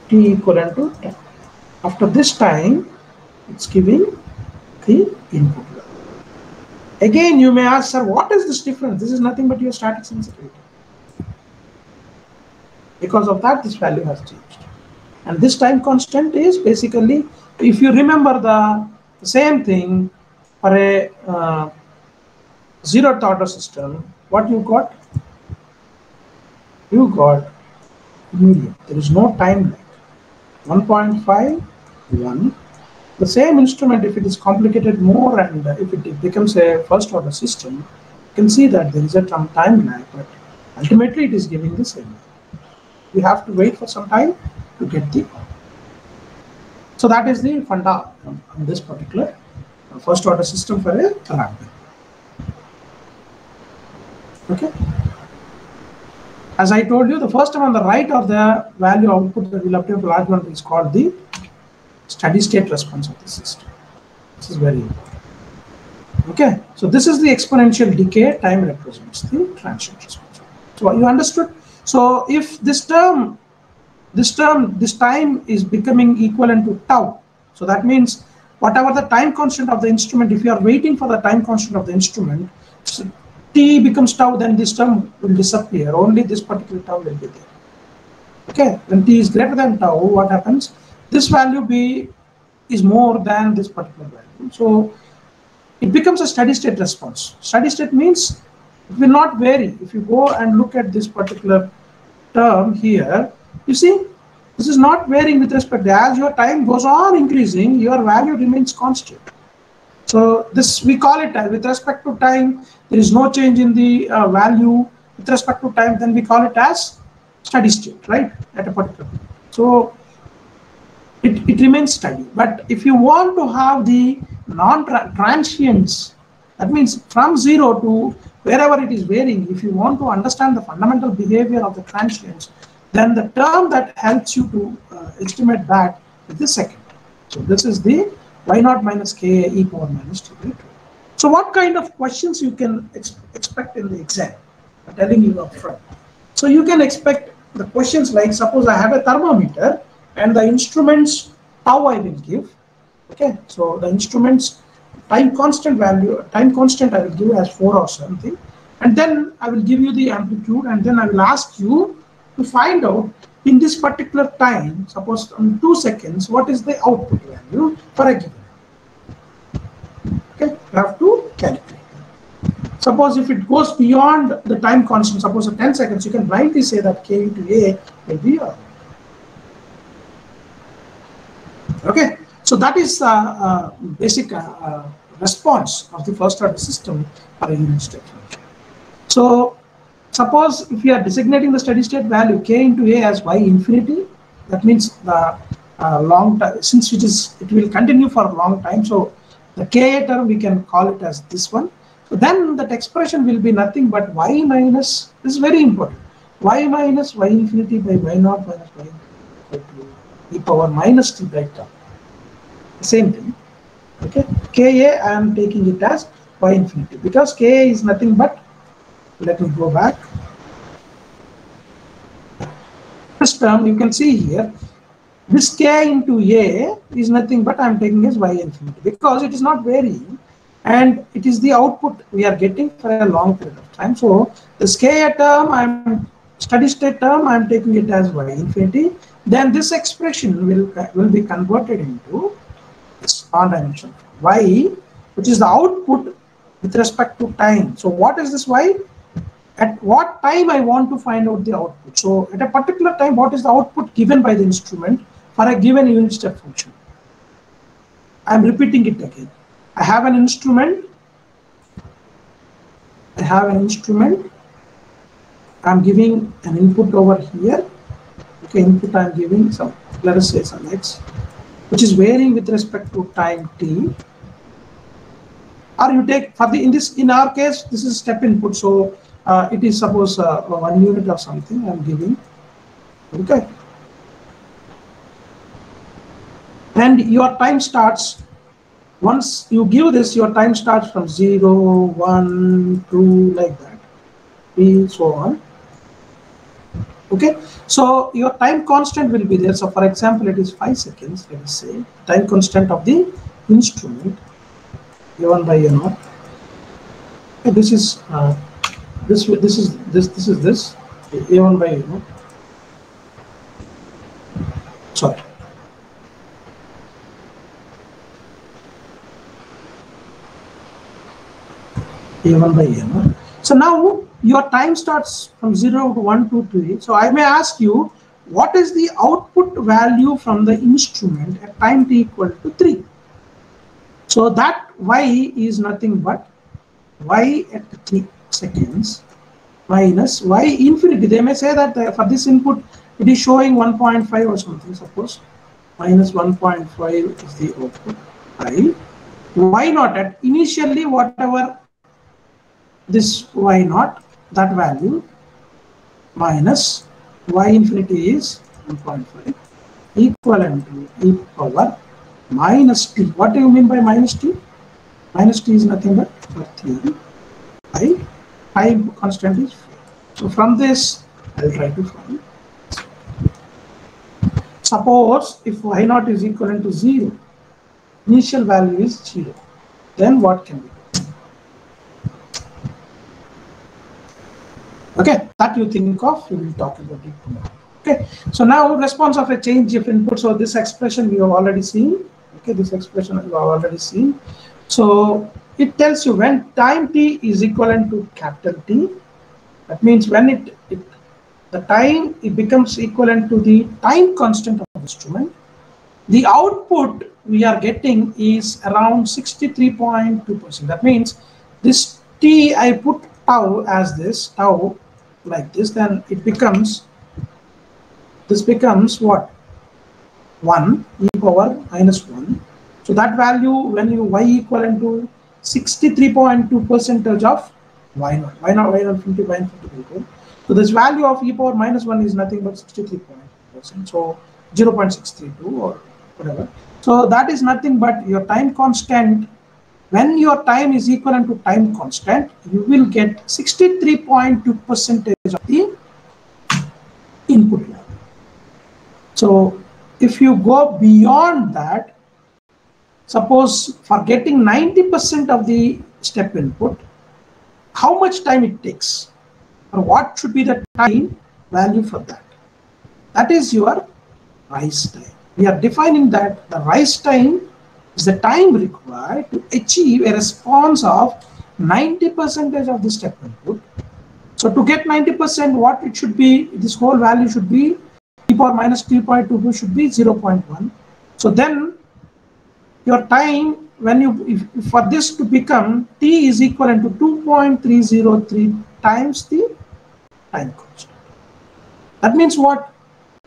t equivalent to 10. After this time, it's giving the input. Again, you may ask, sir, what is this difference? This is nothing but your static sensitivity. Because of that, this value has changed. And this time constant is basically, if you remember the same thing for a zeroth order system, what you got? You got immediate. There is no time lag. 1.5, 1. The same instrument, if it is complicated more and if it becomes a first order system, you can see that there is a time lag, but ultimately it is giving the same. We have to wait for some time to get the. So that is the funda on this particular first order system for a rampant. Okay. As I told you, the first one on the right of the value output that will obtain for large one is called the steady state response of the system. This is very important. Okay, so this is the exponential decay time represents the transient response. So you understood? So if this time is becoming equivalent to tau, so that means whatever the time constant of the instrument, if you are waiting for the time constant of the instrument, so t becomes tau, then this term will disappear. Only this particular term will be there. Okay, when t is greater than tau, what happens? This value is more than this particular value. So it becomes a steady state response. Steady state means it will not vary. If you go and look at this particular term here, you see, this is not varying with respect. As your time goes on increasing, your value remains constant. So this, we call it with respect to time, there is no change in the value with respect to time, then we call it as steady state, right? At a particular point. So it remains steady. But if you want to have the non-transients, that means from 0 to wherever it is varying, if you want to understand the fundamental behavior of the transients, then the term that helps you to estimate that is the second. So this is the y0 minus ka e power minus t by 2. So what kind of questions you can expect in the exam? I'm telling you up front. So you can expect the questions like, suppose I have a thermometer and the instruments tau I will give. Okay, so the instruments time constant I will give as 4 or something, and then I will give you the amplitude, and then I will ask you to find out in this particular time, suppose in 2 seconds, what is the output value for a given. Okay, you have to calculate. Suppose if it goes beyond the time constant, suppose 10 seconds, you can blindly say that k into a will be r. Okay, so that is basic response of the first order system for a unit step function. So suppose if you are designating the steady state value k into a as y infinity, that means the long time, since it will continue for a long time, so the ka term we can call it as this one. So then that expression will be nothing but y minus, this is very important, y minus y infinity by y0 minus y infinity by 2 e power minus t by tau. Same thing. Okay, ka I am taking it as y infinity because ka is nothing but, let me go back. This term you can see here, this k into a is nothing but I am taking as y infinity because it is not varying and it is the output we are getting for a long period of time. So this k term, steady state term, I am taking it as y infinity. Then this expression will be converted into this non-dimensional y, which is the output with respect to time. So what is this y? At what time I want to find out the output. So at a particular time, what is the output given by the instrument for a given unit step function? I am repeating it again. I have an instrument. I'm giving an input over here. Okay, input I'm giving some, let us say some x, which is varying with respect to time t. Or you take for the in our case this is step input, so it is suppose 1 unit or something I'm giving. Okay, and your time starts once you give this. Your time starts from 0, 1, 2 like that, 3, so on. Okay, so your time constant will be there. So for example, it is 5 seconds. Let us say time constant of the instrument a1 by a0. Okay, this is this a1 by a0. Sorry. a1 by a0. So now your time starts from 0 to 1, 2, 3. So I may ask you, what is the output value from the instrument at time t equal to 3? So that y is nothing but y at 3 seconds minus y infinity. They may say that for this input it is showing 1.5 or something, suppose minus 1.5 is the output. Y not at initially whatever this y naught, that value minus y infinity is 1.5 equivalent to e power minus t. What do you mean by minus t? Minus t is nothing but for 3 by time constant is 4. So from this I will try to find. Suppose if y naught is equivalent to 0, initial value is 0, then what can we do? Okay, that you think of, we will talk about it tomorrow. Okay, so now response of a change of input. So this expression we have already seen. Okay, this expression we have already seen. So it tells you when time t is equivalent to capital T, that means when the time it becomes equivalent to the time constant of the instrument, the output we are getting is around 63.2%. That means this t I put tau as this, tau like this, then it becomes, this becomes what? 1 e power minus 1. So that value when you y equivalent to 63.2% of y naught, y naught 50 by 50. So this value of e power minus 1 is nothing but 63.2%. So 0.632 or whatever. So that is nothing but your time constant. When your time is equivalent to time constant, you will get 63.2% of the input value. So if you go beyond that, suppose for getting 90% of the step input, how much time it takes, or what should be the time value for that? That is your rise time. We are defining that the rise time is the time required to achieve a response of 90% of the step input. So to get 90%, what it should be, this whole value should be e power minus 3.22 should be 0.1. So then your time, when you, if for this to become t is equivalent to 2.303 times the time constant. That means what?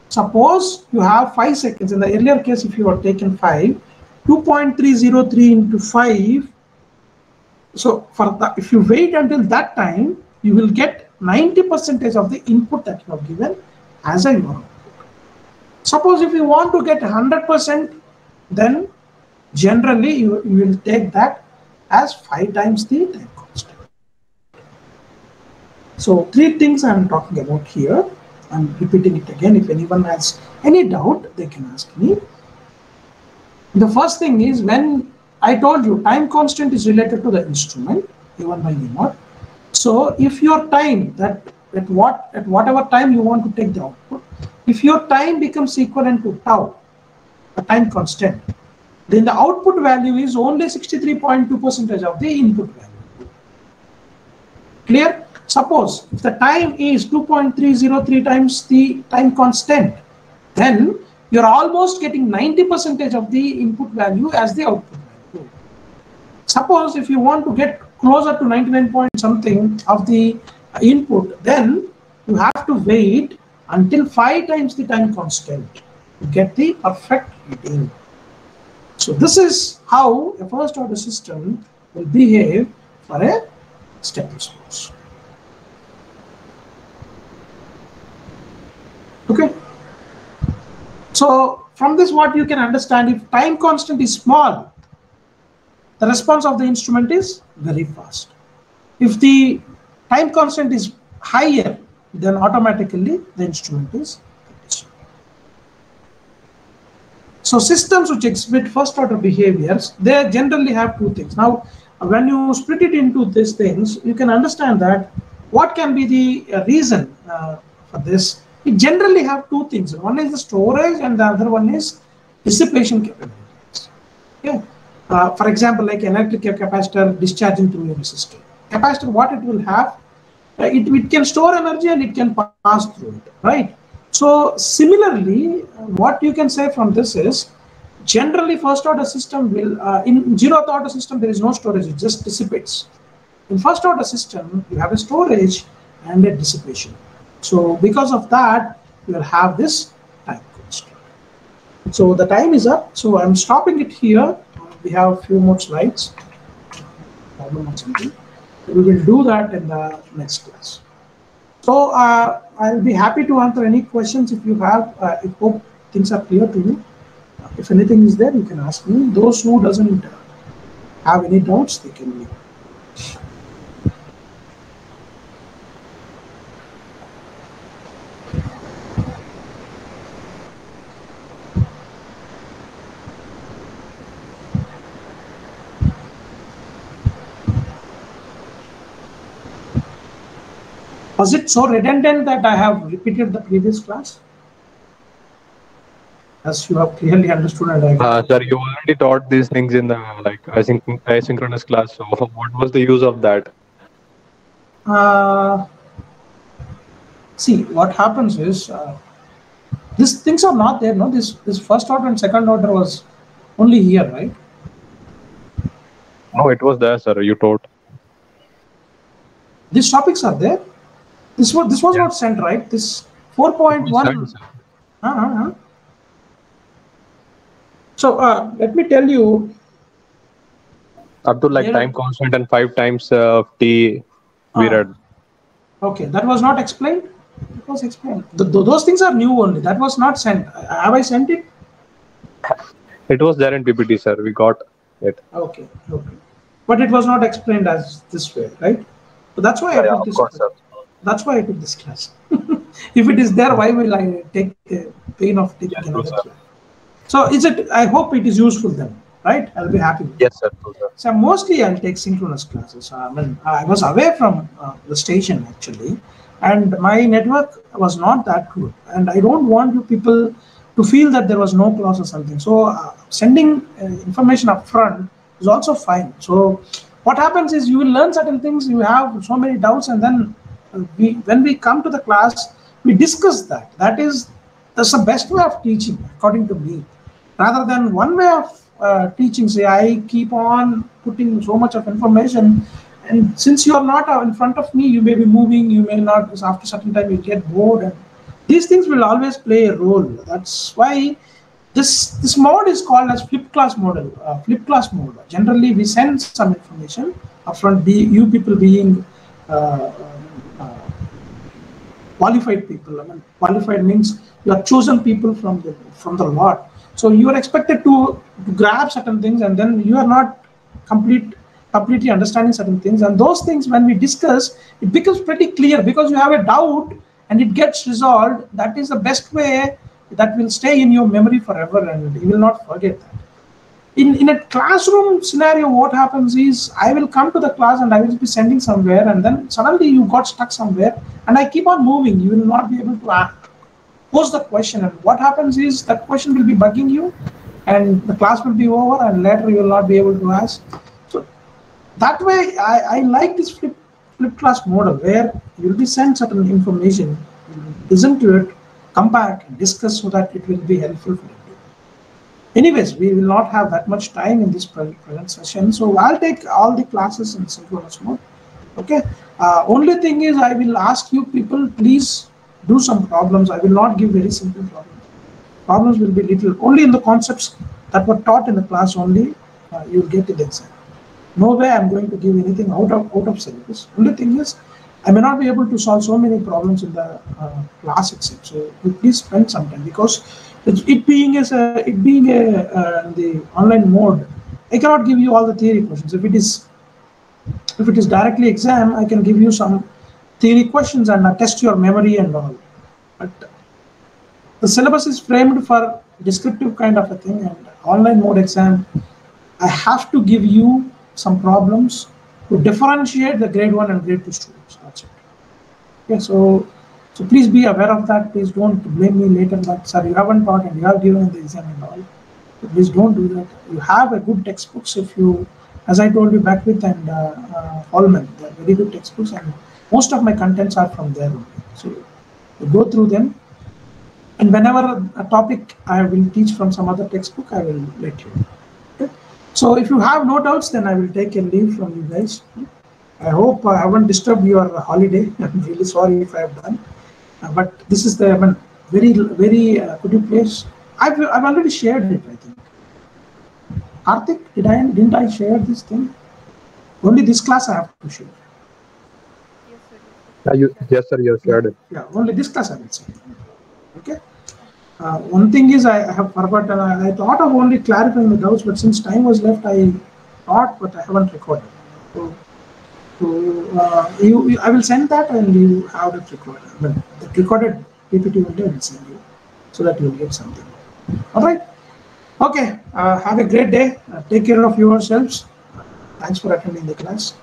Suppose you have 5 seconds. In the earlier case, if you are taken 5, 2.303 into 5. So for the, if you wait until that time, you will get 90% of the input that you have given as a your output. Suppose if you want to get 100%, then generally you will take that as 5 times the time constant. So 3 things I am talking about here. I'm repeating it again. If anyone has any doubt, they can ask me. The first thing is, when I told you time constant is related to the instrument, A1 by A0. So if your time, that at whatever time you want to take the output, if your time becomes equivalent to tau, a time constant, then the output value is only 63.2% of the input value. Clear? Suppose if the time is 2.303 times the time constant, then you're almost getting 90% of the input value as the output value. Suppose if you want to get closer to 99 point something of the input, then you have to wait until 5 times the time constant to get the perfect reading. So this is how a first order system will behave for a step response. Okay. So from this, what you can understand, if time constant is small, the response of the instrument is very fast. If the time constant is higher, then automatically the instrument is slow. So systems which exhibit first order behaviors, they generally have 2 things. Now, when you split it into these things, you can understand that what can be the reason for this. We generally have 2 things. One is the storage and the other one is dissipation capabilities. Okay. For example, like electric capacitor discharging through a resistor. Capacitor, what it will have, it can store energy and it can pass through it, right? So similarly, what you can say from this is, generally first order system will, in zeroth order system, there is no storage, it just dissipates. In first order system, you have a storage and a dissipation. So because of that, you will have this time constant. So the time is up. So I'm stopping it here. We have a few more slides. We will do that in the next class. So I'll be happy to answer any questions if you have. I hope things are clear to you. If anything is there, you can ask me. Those who doesn't have any doubts, they can leave. Was it so redundant that I have repeated the previous class? As you have clearly understood, and sir, you already taught these things in the asynchronous class. So what was the use of that? See, what happens is these things are not there. No, this first order and second order was only here, right? No, it was there, sir. You taught. These topics are there. This was not sent, right? This 4.1. So let me tell you. Up to like time constant and 5 times t we read. Okay, that was not explained. It was explained. Those things are new only. That was not sent. Have I sent it? It was there in PPT, sir. We got it. Okay. But it was not explained as this way, right? So that's why I Yeah, took of this. course, sir. That's why I took this class. If it is there, why will I take the pain of taking Yes, another sir. class? So is it? I hope it is useful then, right? I'll be happy with it. Yes, sir. True, sir. So mostly I'll take synchronous classes. I mean, I was away from the station actually, and my network was not that good. And I don't want you people to feel that there was no class or something. So sending information upfront is also fine. So what happens is you will learn certain things. You have so many doubts, and then when we come to the class, we discuss that. That's the best way of teaching, according to me, rather than one way of teaching. Say I keep on putting so much of information, and since you are not in front of me, you may be moving, you may not, because after a certain time you get bored, and these things will always play a role. That's why this mode is called as flipped class model. Flipped class mode. Generally, we send some information upfront. You people being qualified people. I mean, qualified means you are chosen people from the lot. So you are expected to grab certain things, and then you are not completely understanding certain things. And those things, when we discuss, it becomes pretty clear because you have a doubt and it gets resolved. That is the best way that will stay in your memory forever, and you will not forget that. In a classroom scenario, what happens is I will come to the class and I will be sending somewhere, and then suddenly you got stuck somewhere, and I keep on moving. You will not be able to pose the question, and what happens is that question will be bugging you, and the class will be over, and later you will not be able to ask. So that way, I like this flip class model where you will be sent certain information, listen to it, come back and discuss so that it will be helpful for you. Anyways, we will not have that much time in this present session, so I'll take all the classes in synchronous mode. Okay. Only thing is, I will ask you people, please do some problems. I will not give very simple problems. Problems will be little, only in the concepts that were taught in the class only. You will get in the exam. No way I'm going to give anything out of syllabus. Only thing is, I may not be able to solve so many problems in the class itself. So you please spend some time, because it being the online mode, I cannot give you all the theory questions. If it is directly exam, I can give you some theory questions and test your memory and all. But the syllabus is framed for descriptive kind of a thing, and online mode exam, I have to give you some problems to differentiate the grade 1 and grade 2 students. That's it. Okay, so please be aware of that. Please don't blame me later that, sir, you haven't taught and you have given the exam and all. So please don't do that. You have a good textbooks. If you, as I told you, Beckwith and Holman, they're very good textbooks, and most of my contents are from there only. So you go through them, and whenever a topic I will teach from some other textbook, I will let you know. Okay? So if you have no doubts, then I will take a leave from you guys. I hope I haven't disturbed your holiday. I'm really sorry if I have done. But this is the very could you please? I've already shared it, I think. Karthik, didn't I share this thing? Only this class I have to share. Yes, sir. You have shared it. Yeah, only this class I will say. Okay. One thing is I have forgotten. I thought of only clarifying the doubts, but since time was left, I thought, but I haven't recorded. So I will send that, and you have it recorded. I mean, the recorded PPT only I will send you, so that you will get something. All right. Okay. Have a great day. Take care of yourselves. Thanks for attending the class.